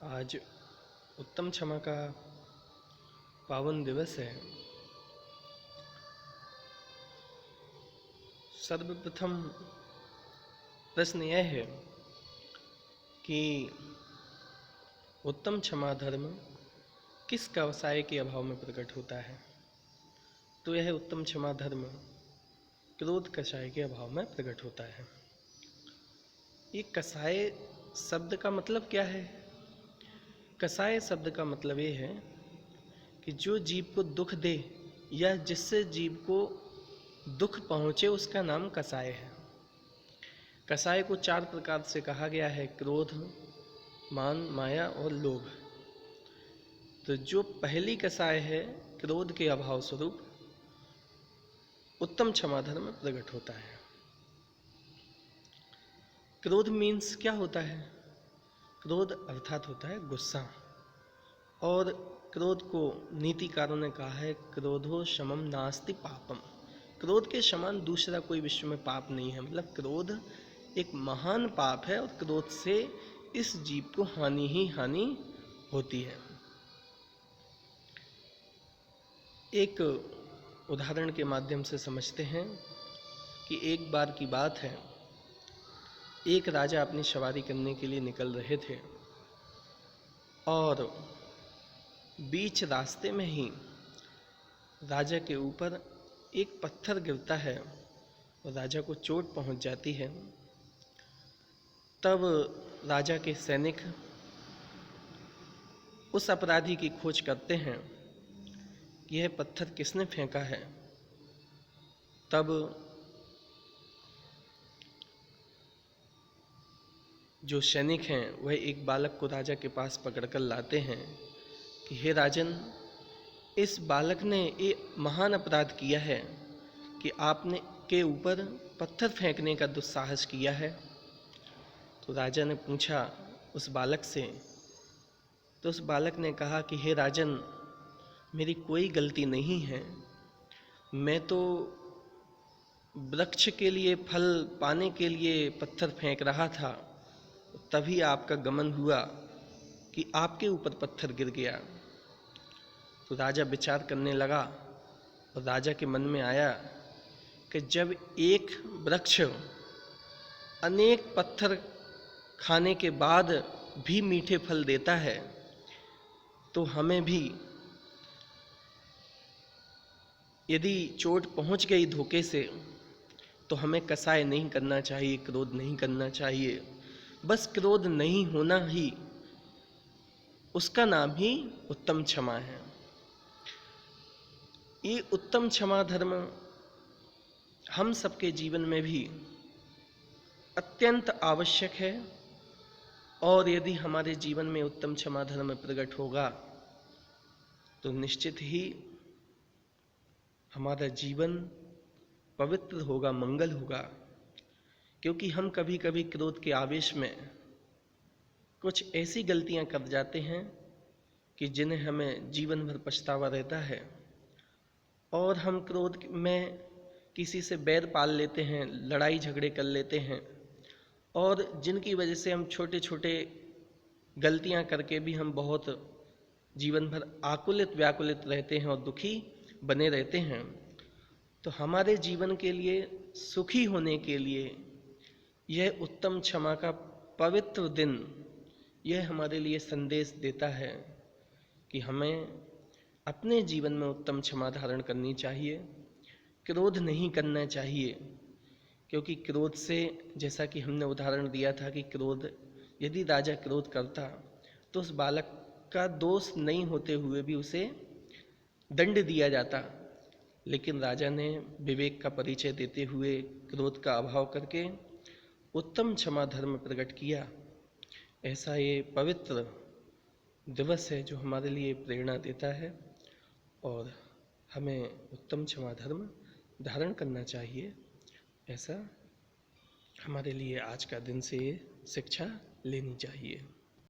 आज उत्तम क्षमा का पावन दिवस है। सर्वप्रथम प्रश्न यह है कि उत्तम क्षमा धर्म किस कसाय के अभाव में प्रकट होता है। तो यह उत्तम क्षमा धर्म क्रोध कसाय के अभाव में प्रकट होता है। ये कसाय शब्द का मतलब क्या है? कसाय शब्द का मतलब ये है कि जो जीव को दुख दे या जिससे जीव को दुख पहुँचे उसका नाम कसाय है। कसाय को 4 प्रकार से कहा गया है: क्रोध, मान, माया और लोभ। तो जो पहली कसाय है, क्रोध के अभाव स्वरूप उत्तम क्षमा धर्म प्रकट होता है। क्रोध मीन्स क्या होता है? क्रोध अर्थात होता है गुस्सा। और क्रोध को नीतिकारों ने कहा है क्रोधो शमम नास्ति पापम। क्रोध के समान दूसरा कोई विश्व में पाप नहीं है। मतलब क्रोध एक महान पाप है और क्रोध से इस जीव को हानि ही हानि होती है। एक उदाहरण के माध्यम से समझते हैं कि एक बार की बात है, एक राजा अपनी सवारी करने के लिए निकल रहे थे और बीच रास्ते में ही राजा के ऊपर एक पत्थर गिरता है और राजा को चोट पहुंच जाती है। तब राजा के सैनिक उस अपराधी की खोज करते हैं कि यह पत्थर किसने फेंका है। तब जो सैनिक हैं वह एक बालक को राजा के पास पकड़कर लाते हैं कि हे राजन, इस बालक ने ये महान अपराध किया है कि आपने के ऊपर पत्थर फेंकने का दुस्साहस किया है। तो राजा ने पूछा उस बालक से, तो उस बालक ने कहा कि हे राजन, मेरी कोई गलती नहीं है। मैं तो वृक्ष के लिए फल पाने के लिए पत्थर फेंक रहा था, तभी आपका गमन हुआ कि आपके ऊपर पत्थर गिर गया। तो राजा विचार करने लगा और राजा के मन में आया कि जब एक वृक्ष अनेक पत्थर खाने के बाद भी मीठे फल देता है, तो हमें भी यदि चोट पहुंच गई धोखे से तो हमें कसाय नहीं करना चाहिए, क्रोध नहीं करना चाहिए। बस क्रोध नहीं होना ही, उसका नाम ही उत्तम क्षमा है। ये उत्तम क्षमा धर्म हम सबके जीवन में भी अत्यंत आवश्यक है। और यदि हमारे जीवन में उत्तम क्षमा धर्म प्रकट होगा तो निश्चित ही हमारा जीवन पवित्र होगा, मंगल होगा। क्योंकि हम कभी कभी क्रोध के आवेश में कुछ ऐसी गलतियां कर जाते हैं कि जिन्हें हमें जीवन भर पछतावा रहता है। और हम क्रोध में किसी से बैर पाल लेते हैं, लड़ाई झगड़े कर लेते हैं, और जिनकी वजह से हम छोटे छोटे गलतियां करके भी हम बहुत जीवन भर आकुलित व्याकुलित रहते हैं और दुखी बने रहते हैं। तो हमारे जीवन के लिए, सुखी होने के लिए यह उत्तम क्षमा का पवित्र दिन यह हमारे लिए संदेश देता है कि हमें अपने जीवन में उत्तम क्षमा धारण करनी चाहिए, क्रोध नहीं करना चाहिए। क्योंकि क्रोध से, जैसा कि हमने उदाहरण दिया था कि क्रोध, यदि राजा क्रोध करता तो उस बालक का दोष नहीं होते हुए भी उसे दंड दिया जाता। लेकिन राजा ने विवेक का परिचय देते हुए क्रोध का अभाव करके उत्तम क्षमा धर्म प्रकट किया। ऐसा ये पवित्र दिवस है जो हमारे लिए प्रेरणा देता है और हमें उत्तम क्षमा धर्म धारण करना चाहिए। ऐसा हमारे लिए आज का दिन से ये शिक्षा लेनी चाहिए।